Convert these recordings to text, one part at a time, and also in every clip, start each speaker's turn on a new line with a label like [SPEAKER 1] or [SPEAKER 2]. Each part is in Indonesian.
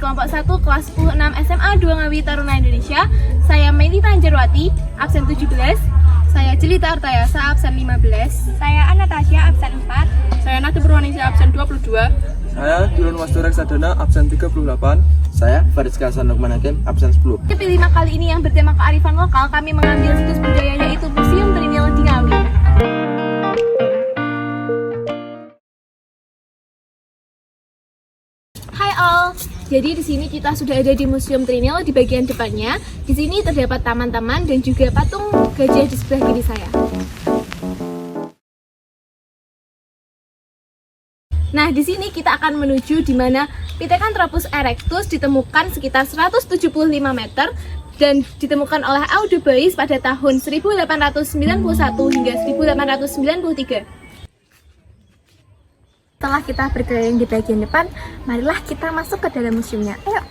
[SPEAKER 1] kelompok 1 kelas 10 6 SMA 2 Ngawi Taruna Indonesia. Saya Melita Anjarwati, absen 17. Saya Jelita Artayasa, absen 15.
[SPEAKER 2] Saya Anastasia, absen 4.
[SPEAKER 3] Saya Nadi Purwaningsih, absen 22.
[SPEAKER 4] Saya Dilun Wasdur Reksadana, absen 38.
[SPEAKER 5] Saya Fariska Hasan Lukman Hakim, absen 10.
[SPEAKER 1] Episode 5 kali ini yang bertema kearifan lokal, kami mengambil situs budaya yaitu Museum Trinil di Ngawi. Hai all, jadi di sini kita sudah ada di Museum Trinil di bagian depannya. Di sini terdapat taman-taman dan juga patung gajah di sebelah kiri saya. Nah, di sini kita akan menuju di mana Pithecanthropus erectus ditemukan sekitar 175 meter dan ditemukan oleh Audubon pada tahun 1891 hingga 1893.
[SPEAKER 2] Setelah kita berkeliling di bagian depan, marilah kita masuk ke dalam museumnya. Ayo!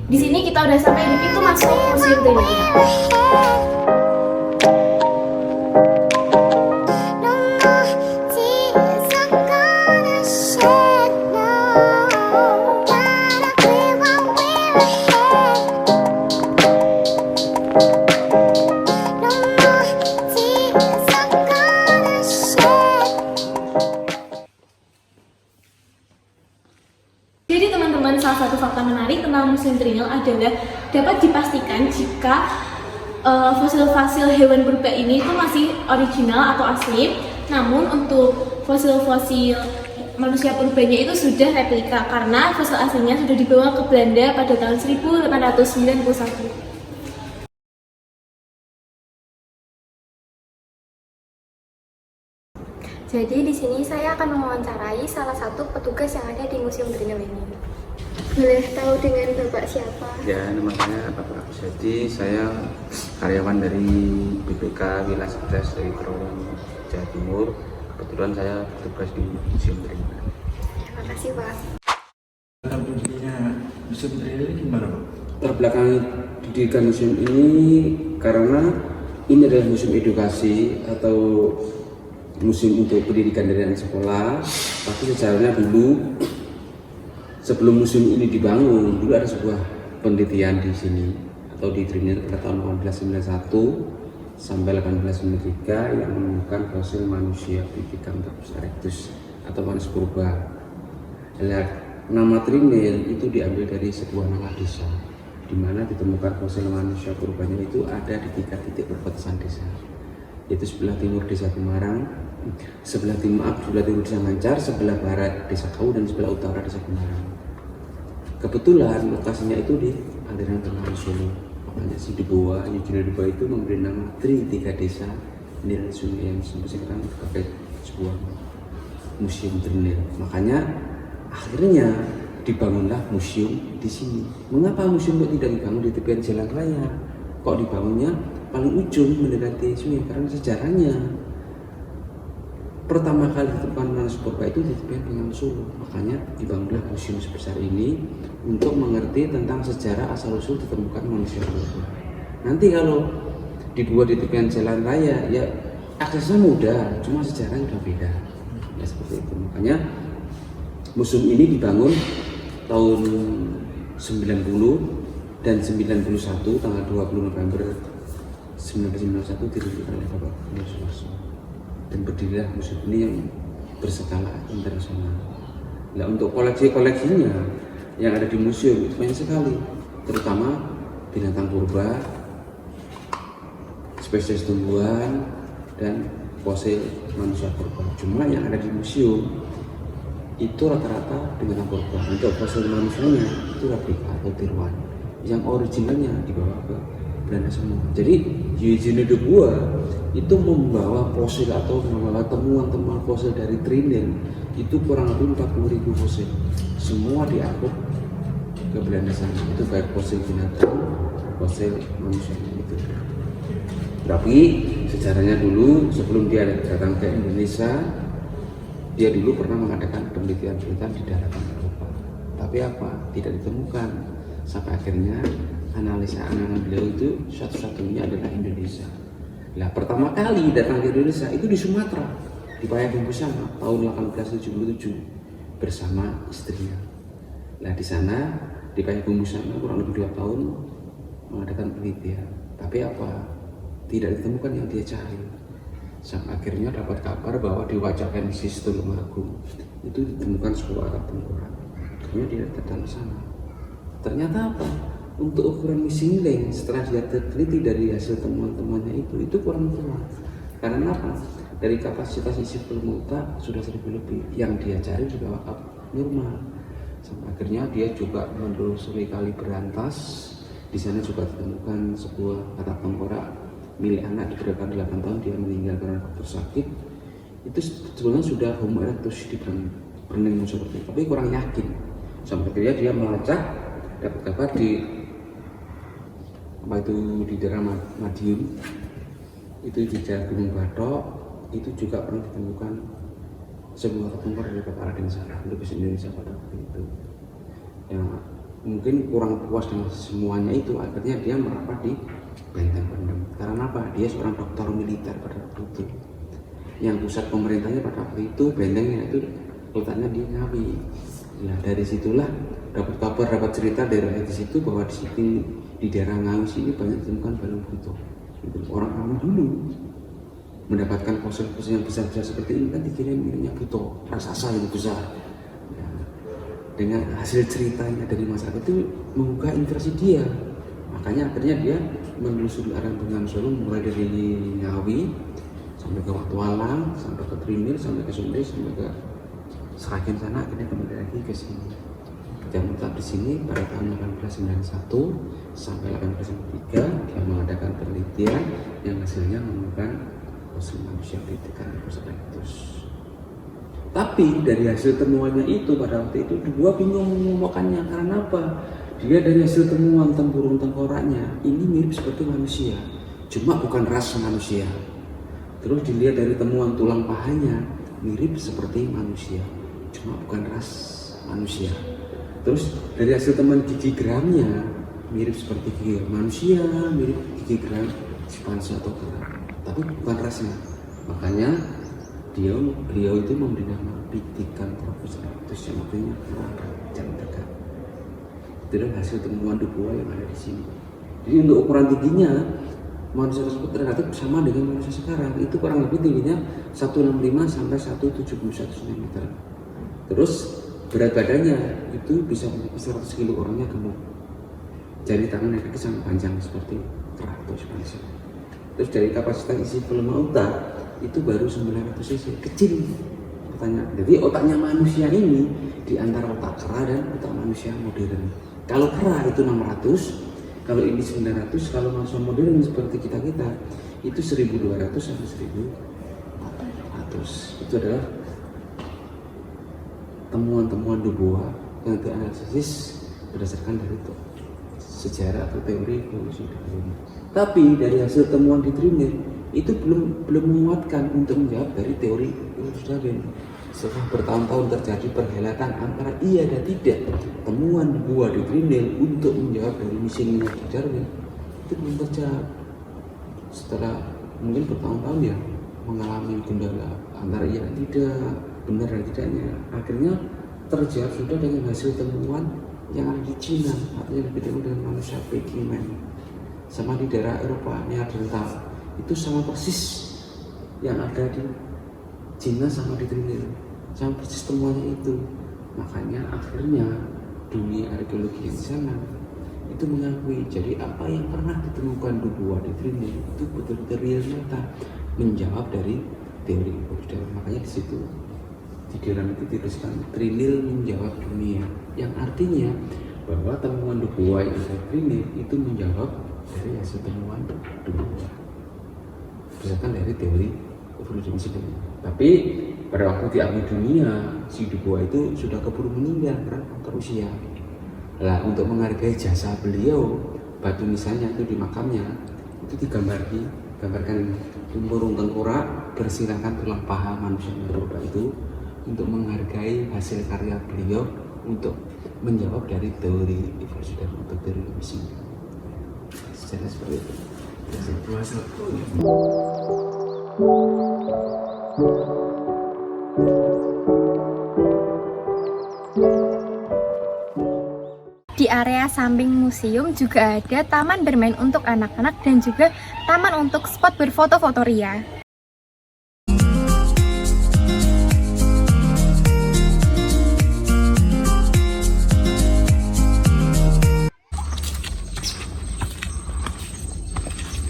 [SPEAKER 1] Di sini kita udah sampai di pintu masuk Museum Trinil. Jadi teman-teman, salah satu fakta menarik tentang Museum Trinil adalah dapat dipastikan jika fosil-fosil hewan purba ini itu masih original atau asli. Namun untuk fosil-fosil manusia purbanya itu sudah replika karena fosil aslinya sudah dibawa ke Belanda pada tahun 1891.
[SPEAKER 2] Jadi di sini saya akan mewawancarai salah satu petugas yang ada di Museum Trinil ini. Boleh tahu dengan Bapak siapa?
[SPEAKER 6] Ya, nama saya Bapak Jadi, saya karyawan dari BPK Wilayah Sedes dari Kerawang, Jawa Timur. Kebetulan saya bertugas di Museum Trinil.
[SPEAKER 2] Terima kasih, Pak.
[SPEAKER 5] Latar belakangnya Museum Trinil gimana, Pak?
[SPEAKER 6] Terbelakang didirikan museum ini karena ini adalah museum edukasi atau museum untuk pendidikan dari anak sekolah. Tapi sejarahnya dulu sebelum museum ini dibangun, dulu ada sebuah penelitian di sini atau di Trinil pada tahun 1891 sampai 1893 yang menemukan fosil manusia Pithecanthropus erectus atau manusia purba. Nama Trinil itu diambil dari sebuah nama desa di mana ditemukan fosil manusia purbanya itu ada di 3 titik perbatasan desa, yaitu sebelah timur desa Kemarang, sebelah timur desa Ngancar, sebelah barat desa Kau, dan sebelah utara desa Kemarang. Kebetulan lokasinya itu di aliran Bengawan Solo, makanya si Deboa, Eugene Deboa itu memberi nama Tri 3 desa di sungai yang sampai sekarang sebagai sebuah museum Trinil. Makanya akhirnya dibangunlah museum di sini. Mengapa museum kok tidak dibangun di tepian jalan raya? Kok dibangunnya paling ujung mendekati sungai? Karena sejarahnya pertama kali ditemukan manusia purba itu di tepian Bengawan Solo. Makanya dibangunlah museum sebesar ini untuk mengerti tentang sejarah asal usul ditemukan manusia purba. Nanti kalau dibuat di tepian jalan raya, ya aksesnya mudah, cuma sejarahnya udah beda. Ya seperti itu. Makanya museum ini dibangun tahun 90 dan 91 tanggal 20 November 1991 dirilis oleh Bapak Soeharto. Dan berdirilah museum ini yang berskala internasional. Nah, untuk koleksi-koleksinya yang ada di museum itu banyak sekali, terutama binatang purba, spesies tumbuhan, dan fosil manusia purba. Cuma yang ada di museum itu rata-rata binatang purba. Untuk fosil manusianya itu replika atau tiruan. Yang originalnya dibawa ke Belanda semua. Jadi Eugene Deboa itu membawa fosil atau membawa temuan-temuan fosil dari Trinil itu kurang lebih 40.000 fosil. Semua diangkut ke Belanda sana. Itu baik fosil binatang, fosil manusia itu. Tapi sejarahnya dulu sebelum dia datang ke Indonesia, dia dulu pernah mengadakan penelitian-penelitian di daratan Eropa. Tapi apa? Tidak ditemukan. Sampai akhirnya analisa beliau itu satu-satunya adalah Indonesia. Nah, pertama kali datang ke Indonesia itu di Sumatera. di Payakumbuh sana tahun 1877 bersama istrinya. Nah di sana di Payakumbuh sana kurang lebih 2 tahun mengadakan penelitian, tapi apa? Tidak ditemukan yang dia cari. Sampai akhirnya dapat kabar bahwa di Wajah Genesis Tulungagung itu ditemukan sebuah alat tengkorak. Akhirnya dia datang ke sana. Ternyata apa? Untuk ukuran missing link setelah dia teliti dari hasil temuan-temuannya itu kurang kuat. Karena apa? Dari kapasitas isi peluru otak sudah 1000 lebih, yang dia cari juga normal. Sampai akhirnya dia juga menelusuri kali Berantas. Di sana juga ditemukan sebuah alat tengkorak milik anak digerakkan 8 tahun, dia meninggal karena faktor sakit. Itu sebetulnya sudah Homo erectus di Bernemu seperti itu, tapi kurang yakin. Sampai akhirnya dia melacak, dapat kabar di daerah Madiun, itu di daerah Gunung Batok, itu juga pernah ditemukan sebuah tengkorak dari Bapak Raden Saleh untuk Indonesia pada waktu itu. Ya, mungkin kurang puas dengan semuanya itu, akhirnya dia merapat di Benteng Pendem. Karena apa? Dia seorang dokter militer pada waktu itu. Yang pusat pemerintahnya pada waktu itu bentengnya itu letaknya di Ngawi. Nah dari situlah dapat kabar, dapat cerita dari situ bahwa di sini di daerah Ngawi sini banyak ditemukan balung buto. Orang-orang dulu mendapatkan fosil-fosil yang besar-besar seperti ini kan dikira-kiranya buto, raksasa yang besar. Ya, dengan hasil ceritanya dari masyarakat itu membuka interest dia. Makanya akhirnya dia menelusuri arah Bengawan Solo mulai dari Ngawi sampai ke Watualang, sampai ke Trinil, sampai ke Sonde, sampai ke Seragen sana, akhirnya kembali lagi ke sini. Dia menetap di sini pada tahun 1891 sampai 1893 dia mengadakan penelitian yang hasilnya menemukan fosil manusia Pithecus erectus. Tapi dari hasil temuannya itu pada waktu itu dua bingung mengumumkannya karena apa? Dia dari hasil temuan tempurung tengkoraknya ini mirip seperti manusia, cuma bukan ras manusia. Terus dilihat dari temuan tulang pahanya mirip seperti manusia, cuma bukan ras manusia. Terus dari hasil temuan gigi geramnya mirip seperti gigi manusia, mirip gigi geram simpanse atau kera, tapi bukan rasnya. Makanya beliau itu memberi nama Pithecus erectus yang artinya jam tegak. Itu adalah hasil temuan Dubois yang ada di sini. Jadi untuk ukuran tingginya manusia tersebut relatif sama dengan manusia sekarang. Itu kurang lebih tingginya 165 sampai 171 cm. Terus berat badannya itu bisa 100 kg, orangnya gemuk. Jari tangan dan kaki sangat panjang seperti kera atau simpanse. Terus dari kapasitas isi volume otak itu baru 900 cc, kecil. Pertanyaan. Jadi otaknya manusia ini di antara otak kera dan otak manusia modern. Kalau kera itu 600, kalau ini 900, kalau manusia modern seperti kita itu 1200 sampai 1400. Itu adalah temuan-temuan Dubois yang dianalisis berdasarkan dari itu sejarah atau teori evolusi Darwin. Tapi dari hasil temuan di Trinil itu belum menguatkan untuk menjawab dari teori evolusi Darwin. Setelah bertahun-tahun terjadi perhelatan antara iya dan tidak, temuan Dubois di Trinil untuk menjawab dari misinya di Darwin itu belum terjawab. Setelah mungkin bertahun-tahun ya mengalami gendala antara iya dan tidak, benar dan tidaknya, akhirnya terjawab sudah dengan hasil temuan yang ada di Cina, artinya lebih dekat dengan manusia Peking Man, sama di daerah Eropa Neanderthal itu sama persis yang ada di Cina sama di Trinil, sama persis temuannya itu. Makanya akhirnya dunia arkeologi yang sana itu mengakui jadi apa yang pernah ditemukan Dubois di Trinil itu betul-betul real nyata menjawab dari teori evolusi. Makanya di situ di dalam itu dituliskan Trinil menjawab dunia, yang artinya bahwa temuan Dubois yang ada di Trinil itu menjawab dari hasil temuan Dubois berdasarkan dari teori evolusi sendiri. Tapi pada waktu diambil dunia si Dubois itu sudah keburu meninggal karena faktor usia. Lah untuk menghargai jasa beliau, batu nisannya itu di makamnya itu digambarkan tempurung tengkorak bersilakan tulang paha manusia purba itu untuk menghargai hasil karya beliau untuk menjawab dari teori evolusi dan untuk teori misi. Secara seperti itu. Terima kasih.
[SPEAKER 2] Di area samping museum juga ada taman bermain untuk anak-anak dan juga taman untuk spot berfoto-foto ria.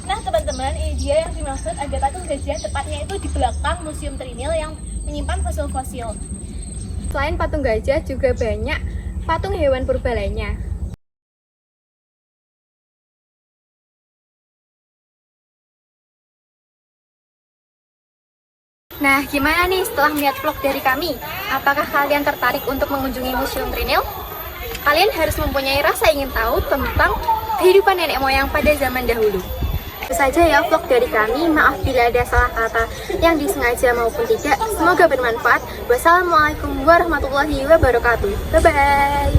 [SPEAKER 1] Nah teman-teman, ini dia yang dimaksud ada patung gajah, tepatnya itu di belakang Museum Trinil yang menyimpan fosil-fosil.
[SPEAKER 2] Selain patung gajah juga banyak patung hewan purba lainnya. Nah, gimana nih setelah melihat vlog dari kami? Apakah kalian tertarik untuk mengunjungi Museum Trinil? Kalian harus mempunyai rasa ingin tahu tentang kehidupan nenek moyang pada zaman dahulu. Itu saja ya vlog dari kami. Maaf bila ada salah kata yang disengaja maupun tidak. Semoga bermanfaat. Wassalamualaikum warahmatullahi wabarakatuh. Bye-bye.